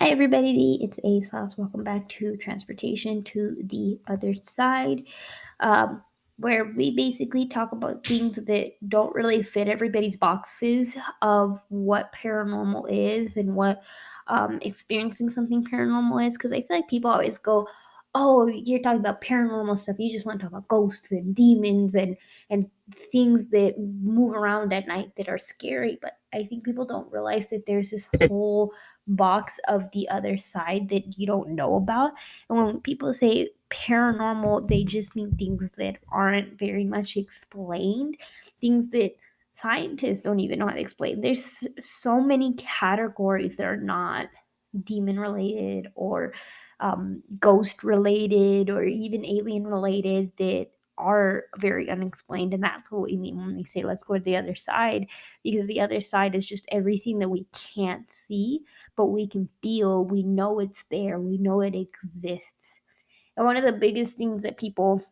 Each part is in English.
Hi, everybody. It's ASOS. Welcome back to Transportation to the Other Side, um, where we basically talk about things that don't really fit everybody's boxes of what paranormal is and what experiencing something paranormal is. Because I feel like people always go, "Oh, you're talking about paranormal stuff. You just want to talk about ghosts and demons and things that move around at night that are scary." But I think people don't realize that there's this whole box of the other side that you don't know about. And when people say paranormal, they just mean things that aren't very much explained, things that scientists don't even know how to explain. There's so many categories that are not demon related or ghost related or even alien related that are very unexplained. And that's what we mean when we say let's go to the other side, because the other side is just everything that we can't see but we can feel. We know it's there, we know it exists. And one of the biggest things that people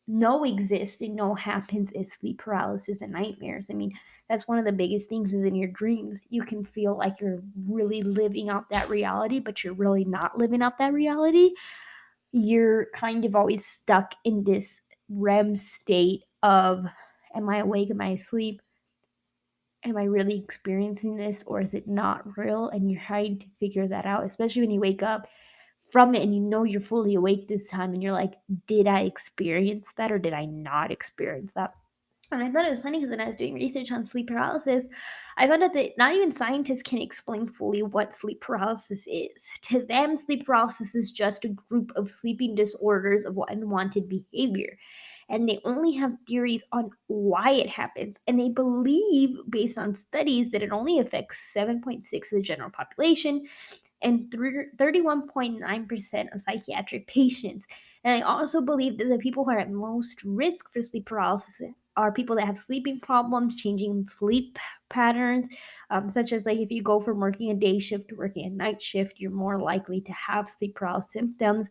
know exists and know happens is sleep paralysis and nightmares. I mean, that's one of the biggest things is in your dreams. You can feel like you're really living out that reality, but you're really not living out that reality. You're kind of always stuck in this REM state of, am I awake? Am I asleep? Am I really experiencing this or is it not real? And you're trying to figure that out, especially when you wake up from it and you know you're fully awake this time and you're like, did I experience that or did I not experience that? And I thought it was funny because when I was doing research on sleep paralysis, I found out that not even scientists can explain fully what sleep paralysis is. To them, sleep paralysis is just a group of sleeping disorders of unwanted behavior. And they only have theories on why it happens. And they believe, based on studies, that it only affects 7.6 of the general population and 31.9% of psychiatric patients. And I also believe that the people who are at most risk for sleep paralysis are people that have sleeping problems, changing sleep patterns, such as like if you go from working a day shift to working a night shift, you're more likely to have sleep paralysis symptoms.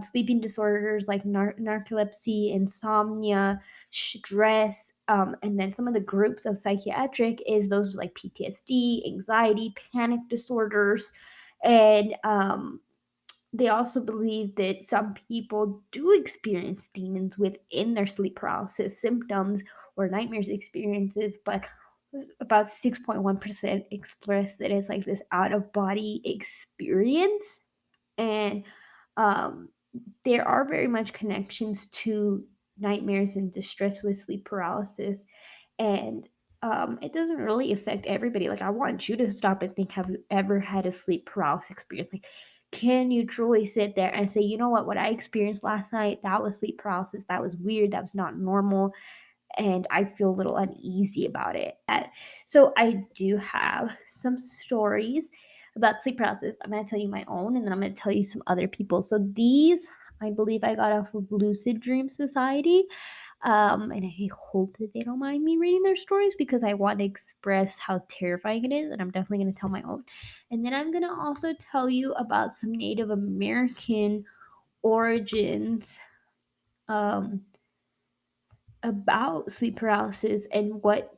Sleeping disorders like narcolepsy, insomnia, stress, and then some of the groups of psychiatric is those like PTSD, anxiety, panic disorders, and they also believe that some people do experience demons within their sleep paralysis symptoms or nightmares experiences, but about 6.1% express that it's like this out of body experience. And um, there are very much connections to nightmares and distress with sleep paralysis. And it doesn't really affect everybody. Like, I want you to stop and think, have you ever had a sleep paralysis experience? Like, can you truly sit there and say, you know what I experienced last night, that was sleep paralysis, that was weird, that was not normal, and I feel a little uneasy about it. So I do have some stories about sleep paralysis. I'm going to tell you my own, and then I'm going to tell you some other people. So these, I believe, I got off of Lucid Dream Society. And I hope that they don't mind me reading their stories because I want to express how terrifying it is, and I'm definitely going to tell my own. And then I'm going to also tell you about some Native American origins, um, about sleep paralysis and what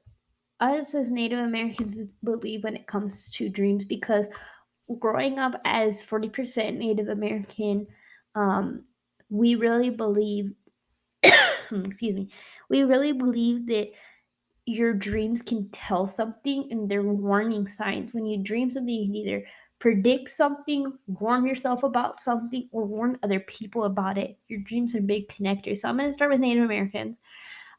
us as Native Americans believe when it comes to dreams, because growing up as 40% Native American, um, we really believe, excuse me, we really believe that your dreams can tell something and they're warning signs. When you dream something, you can either predict something, warn yourself about something, or warn other people about it. Your dreams are big connectors. So I'm going to start with Native Americans.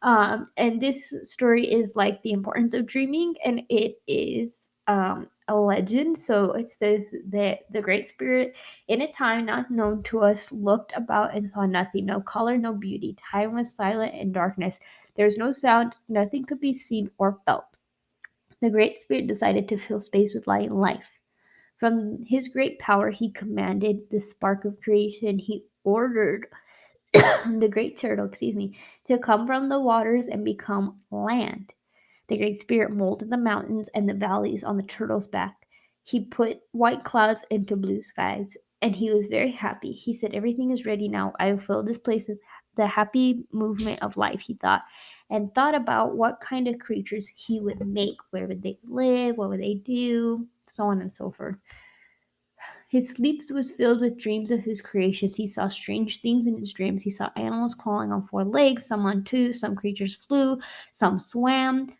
And this story is like the importance of dreaming, and it is a legend. So it says that the Great Spirit, in a time not known to us, looked about and saw nothing, no color, no beauty. Time was silent and darkness. There was no sound, nothing could be seen or felt. The Great Spirit decided to fill space with light and life. From his great power, he commanded the spark of creation. He ordered the great turtle, to come from the waters and become land. The Great Spirit molded the mountains and the valleys on the turtle's back. He put white clouds into blue skies, and he was very happy. He said, everything is ready now. I will fill this place with the happy movement of life, he thought, and thought about what kind of creatures he would make. Where would they live? What would they do? So on and so forth. His sleeps was filled with dreams of his creations. He saw strange things in his dreams. He saw animals crawling on four legs, some on two, some creatures flew, some swam,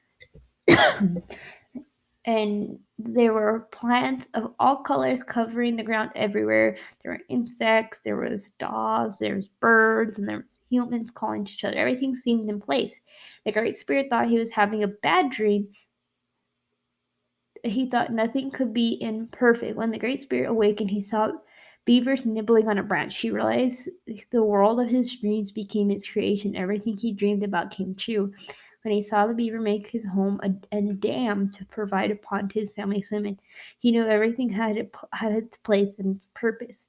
and there were plants of all colors covering the ground everywhere. There were insects, there was dogs, there was birds, and there was humans calling to each other. Everything seemed in place. The Great Spirit thought he was having a bad dream. He thought nothing could be imperfect. When the Great Spirit awakened, he saw beavers nibbling on a branch. He realized the world of his dreams became his creation. Everything he dreamed about came true. When he saw the beaver make his home a dam to provide a pond to his family's women, he knew everything had its place and its purpose.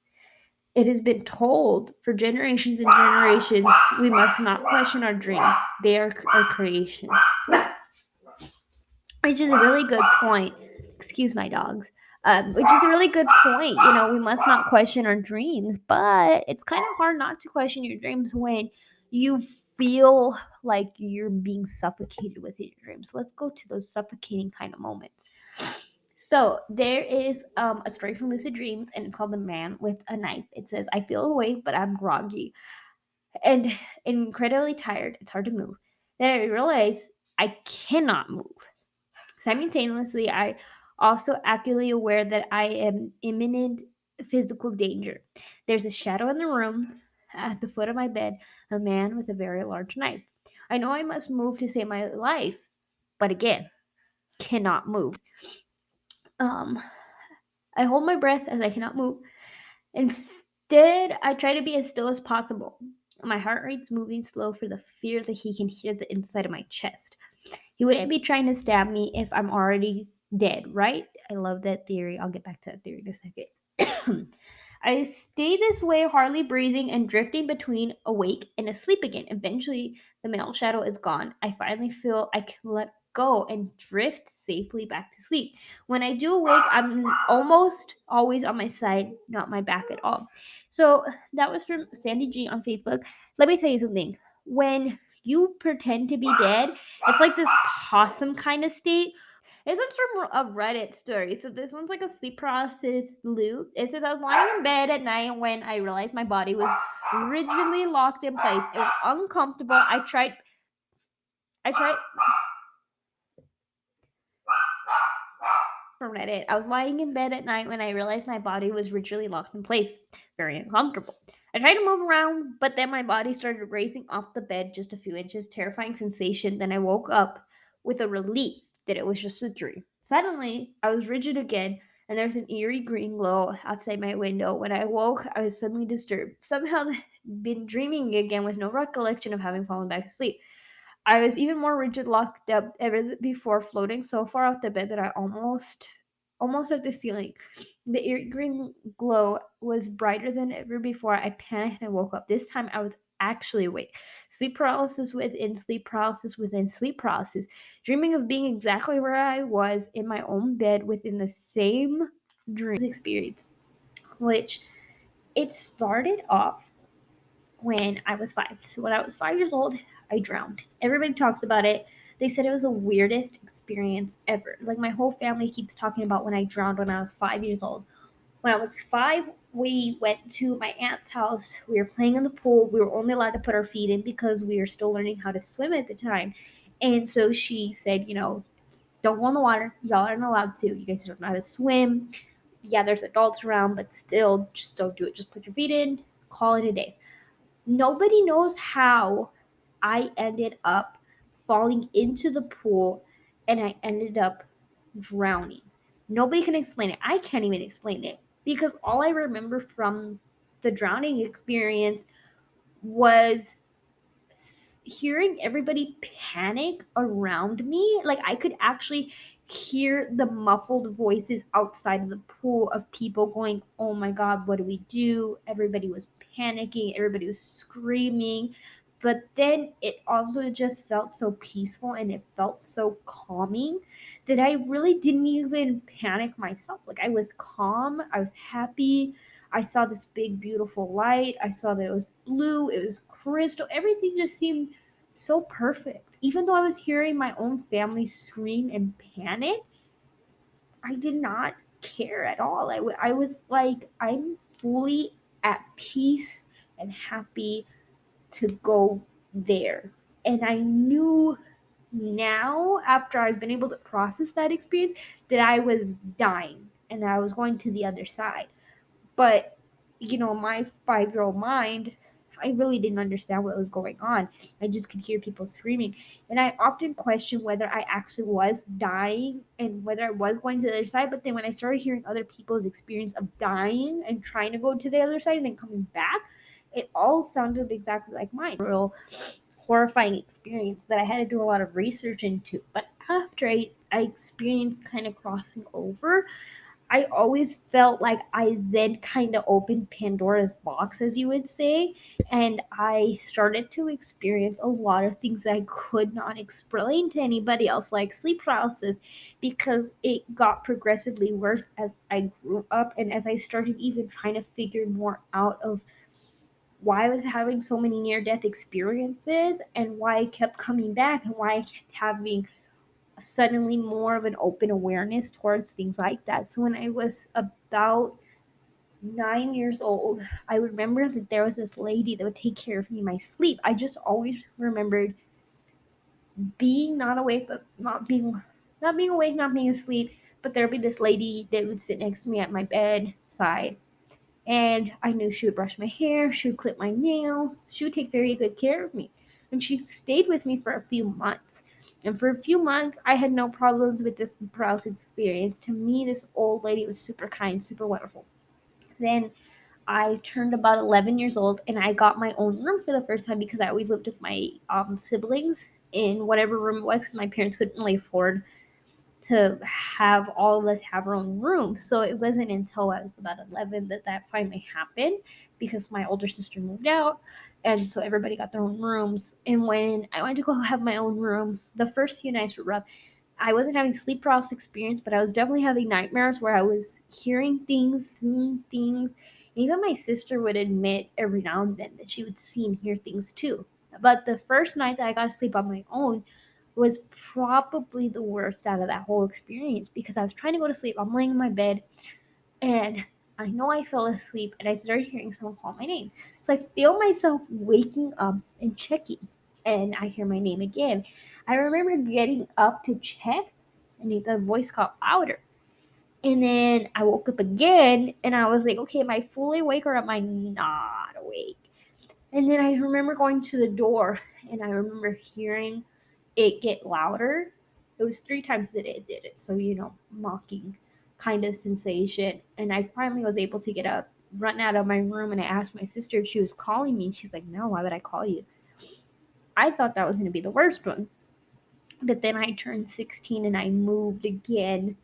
It has been told for generations and generations we must not question our dreams. They are our creation. Which is a really good point. Excuse my dogs. Which is a really good point. We must not question our dreams, but it's kind of hard not to question your dreams when you feel like you're being suffocated within your dreams. So let's go to those suffocating kind of moments. So there is a story from Lucid Dreams, and it's called "The Man with a Knife." It says, "I feel awake, but I'm groggy and incredibly tired. It's hard to move. Then I realize I cannot move. Simultaneously, I also acutely aware that I am imminent physical danger. There's a shadow in the room at the foot of my bed, a man with a very large knife. I know I must move to save my life, but again, cannot move. Um, I hold my breath as I cannot move. Instead, I try to be as still as possible. My heart rate's moving slow for the fear that he can hear the inside of my chest. He wouldn't be trying to stab me if I'm already dead, right? I love that theory. I'll get back to that theory in a second. I stay this way, hardly breathing and drifting between awake and asleep again. Eventually, the male shadow is gone. I finally feel I can let go and drift safely back to sleep. When I do awake, I'm almost always on my side, not my back at all. So that was from Sandy G on Facebook. Let me tell you something. When you pretend to be dead, it's like this possum kind of state. This one's from a Reddit story. So this one's like a sleep paralysis loop. It says I was lying in bed at night when I realized my body was rigidly locked in place. It was uncomfortable. I tried from Reddit. I was lying in bed at night when I realized my body was rigidly locked in place. Very uncomfortable. I tried to move around, but then my body started racing off the bed just a few inches. Terrifying sensation. Then I woke up with a relief that it was just a dream. Suddenly, I was rigid again, and there's an eerie green glow outside my window. When I woke, I was suddenly disturbed. Somehow, been dreaming again with no recollection of having fallen back asleep. I was even more rigid, locked up ever before, floating so far off the bed that I almost at the ceiling. The eerie green glow was brighter than ever before. I panicked and woke up. This time I was actually awake. Sleep paralysis within sleep paralysis within sleep paralysis. Dreaming of being exactly where I was in my own bed within the same dream experience. Which it started off when I was 5. So when I was 5 years old, I drowned. Everybody talks about it. They said it was the weirdest experience ever. Like my whole family keeps talking about when I drowned when I was 5 years old. When I was 5, we went to my aunt's house. We were playing in the pool. We were only allowed to put our feet in because we were still learning how to swim at the time. And so she said, don't go in the water. Y'all aren't allowed to. You guys don't know how to swim. Yeah, there's adults around, but still, just don't do it. Just put your feet in, call it a day. Nobody knows how I ended up falling into the pool and I ended up drowning. Nobody can explain it. I can't even explain it because all I remember from the drowning experience was hearing everybody panic around me. Like I could actually hear the muffled voices outside of the pool of people going, "Oh my god, what do we do?" Everybody was panicking, everybody was screaming. But then it also just felt so peaceful and it felt so calming that I really didn't even panic myself. Like I was calm, I was happy. I saw this big, beautiful light. I saw that it was blue, it was crystal. Everything just seemed so perfect. Even though I was hearing my own family scream and panic, I did not. care at all. I was like, I'm fully at peace and happy to go there. And I knew now, after I've been able to process that experience, that I was dying and that I was going to the other side. But, my 5-year old mind, I really didn't understand what was going on. I just could hear people screaming. And I often questioned whether I actually was dying and whether I was going to the other side. But then when I started hearing other people's experience of dying and trying to go to the other side and then coming back, it all sounded exactly like mine. Real horrifying experience that I had to do a lot of research into. But after I experienced kind of crossing over, I always felt like I then kind of opened Pandora's box, as you would say, and I started to experience a lot of things I could not explain to anybody else, like sleep paralysis, because it got progressively worse as I grew up and as I started even trying to figure more out of why I was having so many near death experiences and why I kept coming back and why I kept having suddenly more of an open awareness towards things like that. So when I was about 9 years old, I remember that there was this lady that would take care of me in my sleep. I just always remembered being not awake, but not being awake, not being asleep. But there'd be this lady that would sit next to me at my bedside, and I knew she would brush my hair, she would clip my nails, she would take very good care of me. And she stayed with me for a few months. And for a few months, I had no problems with this paralysis experience. To me, this old lady was super kind, super wonderful. Then I turned about 11 years old and I got my own room for the first time because I always lived with my siblings in whatever room it was because my parents couldn't really afford to have all of us have our own room. So it wasn't until I was about 11 that that finally happened because my older sister moved out. And so everybody got their own rooms. And when I went to go have my own room, the first few nights were rough. I wasn't having sleep paralysis experience, but I was definitely having nightmares where I was hearing things, seeing things. Even my sister would admit every now and then that she would see and hear things too. But the first night that I got to sleep on my own, was probably the worst out of that whole experience because I was trying to go to sleep. I'm laying in my bed and I know I fell asleep and I started hearing someone call my name. So I feel myself waking up and checking and I hear my name again. I remember getting up to check and the voice got louder. And then I woke up again and I was like, okay, am I fully awake or am I not awake? And then I remember going to the door and I remember hearing it get louder. It was 3 times that it did it. So, mocking kind of sensation. And I finally was able to get up, run out of my room, and I asked my sister if she was calling me. And she's like, no, why would I call you? I thought that was going to be the worst one. But then I turned 16 and I moved again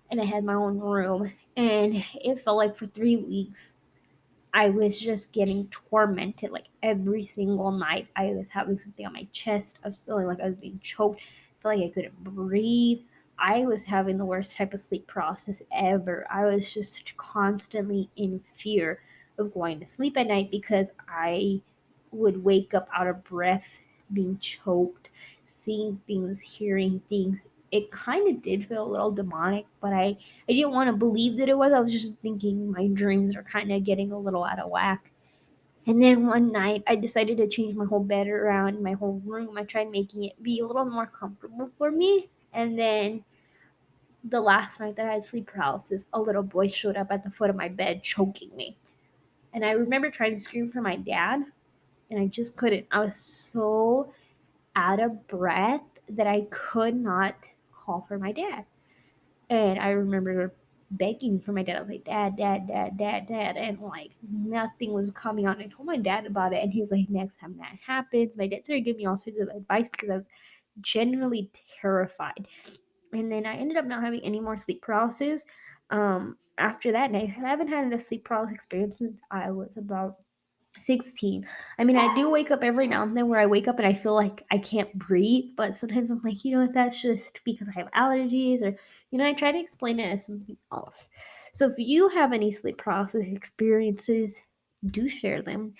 and I had my own room. And it felt like for 3 weeks I was just getting tormented like every single night. I was having something on my chest. I was feeling like I was being choked. I felt like I couldn't breathe. I was having the worst type of sleep process ever. I was just constantly in fear of going to sleep at night because I would wake up out of breath, being choked, seeing things, hearing things. It kind of did feel a little demonic, but I didn't want to believe that it was. I was just thinking my dreams are kind of getting a little out of whack. And then one night, I decided to change my whole bed around, my whole room. I tried making it be a little more comfortable for me. And then the last night that I had sleep paralysis, a little boy showed up at the foot of my bed choking me. And I remember trying to scream for my dad, and I just couldn't. I was so out of breath that I could not call for my dad. And I remember begging for my dad. I was like, Dad, Dad, Dad, Dad, Dad. And like nothing was coming on. I told my dad about it. And he's like, next time that happens, my dad started giving me all sorts of advice because I was genuinely terrified. And then I ended up not having any more sleep paralysis. After that, and I haven't had a sleep paralysis experience since I was about 16. I mean, I do wake up every now and then where I wake up and I feel like I can't breathe, but sometimes I'm like, that's just because I have allergies or, I try to explain it as something else. So if you have any sleep paralysis experiences, do share them.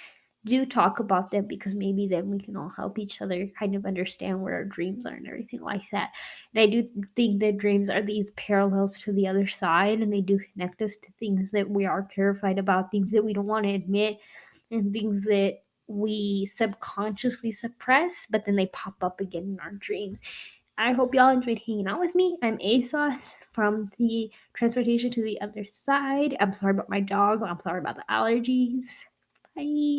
do talk about them because maybe then we can all help each other kind of understand what our dreams are and everything like that. And I do think that dreams are these parallels to the other side, and they do connect us to things that we are terrified about, things that we don't want to admit, and things that we subconsciously suppress, but then they pop up again in our dreams. I hope y'all enjoyed hanging out with me. I'm ASOS from the Transportation to the Other Side. I'm sorry about my dogs. I'm sorry about the allergies. Bye.